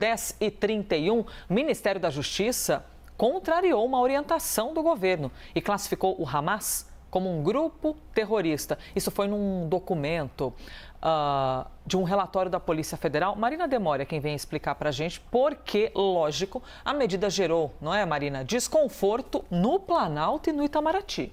10h31, o Ministério da Justiça contrariou uma orientação do governo e classificou o Hamas como um grupo terrorista. Isso foi num documento de um relatório da Polícia Federal. Marina Demória, quem vem explicar para a gente porque, lógico, a medida gerou, não é, Marina, desconforto no Planalto e no Itamaraty.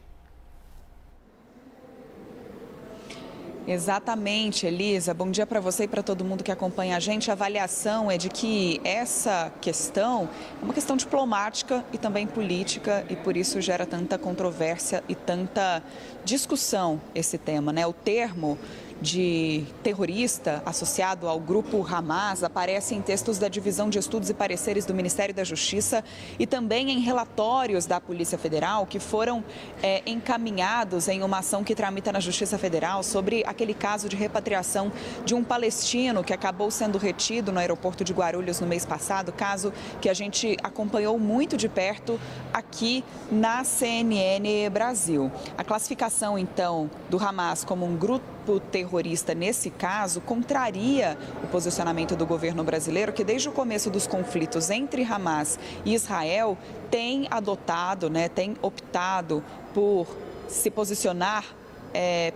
Exatamente, Elisa. Bom dia para você e para todo mundo que acompanha a gente. A avaliação é de que essa questão é uma questão diplomática e também política e por isso gera tanta controvérsia e tanta discussão esse tema, né? O termo de terrorista associado ao grupo Hamas aparece em textos da Divisão de Estudos e Pareceres do Ministério da Justiça e também em relatórios da Polícia Federal que foram encaminhados em uma ação que tramita na Justiça Federal sobre aquele caso de repatriação de um palestino que acabou sendo retido no aeroporto de Guarulhos no mês passado, caso que a gente acompanhou muito de perto aqui na CNN Brasil. A classificação, então, do Hamas como um grupo terrorista nesse caso contraria o posicionamento do governo brasileiro, que desde o começo dos conflitos entre Hamas e Israel tem adotado, tem optado por se posicionar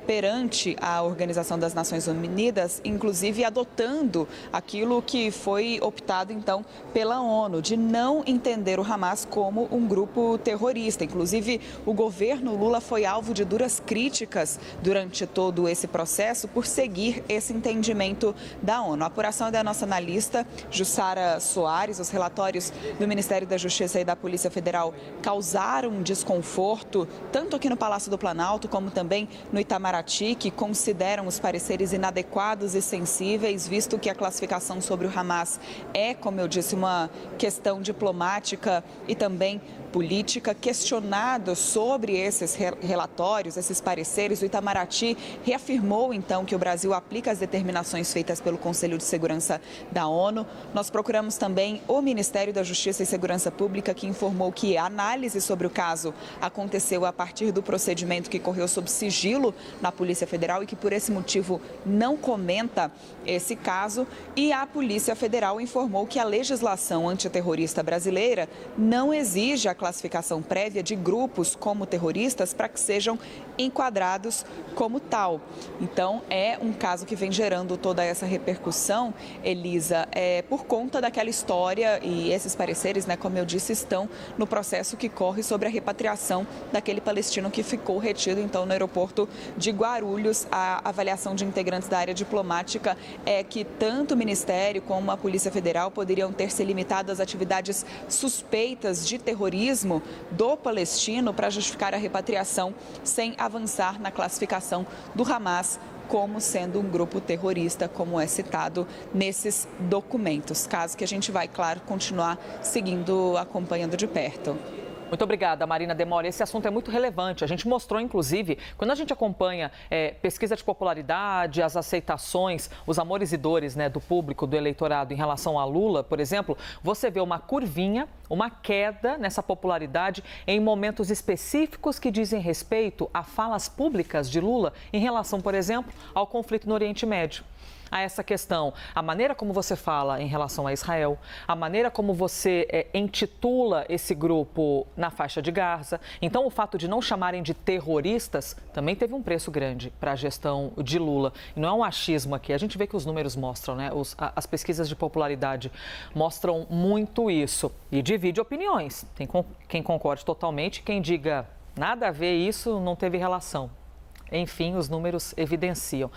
perante a Organização das Nações Unidas, inclusive adotando aquilo que foi optado então pela ONU, de não entender o Hamas como um grupo terrorista. Inclusive, o governo Lula foi alvo de duras críticas durante todo esse processo por seguir esse entendimento da ONU. A apuração é da nossa analista Jussara Soares. Os relatórios do Ministério da Justiça e da Polícia Federal causaram desconforto, tanto aqui no Palácio do Planalto, como também no Itamaraty, que consideram os pareceres inadequados e sensíveis, visto que a classificação sobre o Hamas é, como eu disse, uma questão diplomática e também política. Questionado sobre esses relatórios, esses pareceres, o Itamaraty reafirmou, então, que o Brasil aplica as determinações feitas pelo Conselho de Segurança da ONU. Nós procuramos também o Ministério da Justiça e Segurança Pública, que informou que a análise sobre o caso aconteceu a partir do procedimento que correu sob sigilo na Polícia Federal e que, por esse motivo, não comenta esse caso. E a Polícia Federal informou que a legislação antiterrorista brasileira não exige a classificação prévia de grupos como terroristas para que sejam enquadrados como tal. Então, é um caso que vem gerando toda essa repercussão, Elisa, por conta daquela história, e esses pareceres, como eu disse, estão no processo que corre sobre a repatriação daquele palestino que ficou retido, então, no aeroporto de Guarulhos. A avaliação de integrantes da área diplomática é que tanto o Ministério como a Polícia Federal poderiam ter se limitado às atividades suspeitas de terrorismo do palestino para justificar a repatriação, sem avançar na classificação do Hamas como sendo um grupo terrorista, como é citado nesses documentos. Caso que a gente vai, claro, continuar seguindo, acompanhando de perto. Muito obrigada, Marina Demória. Esse assunto é muito relevante. A gente mostrou, inclusive, quando a gente acompanha pesquisa de popularidade, as aceitações, os amores e dores do público, do eleitorado em relação a Lula, por exemplo, você vê uma curvinha, uma queda nessa popularidade em momentos específicos que dizem respeito a falas públicas de Lula em relação, por exemplo, ao conflito no Oriente Médio. A essa questão, a maneira como você fala em relação a Israel, a maneira como você intitula esse grupo na faixa de Gaza. Então, o fato de não chamarem de terroristas também teve um preço grande para a gestão de Lula. E não é um achismo aqui, a gente vê que os números mostram, as pesquisas de popularidade mostram muito isso. E divide opiniões. Tem quem concorde totalmente, quem diga nada a ver isso, não teve relação. Enfim, os números evidenciam.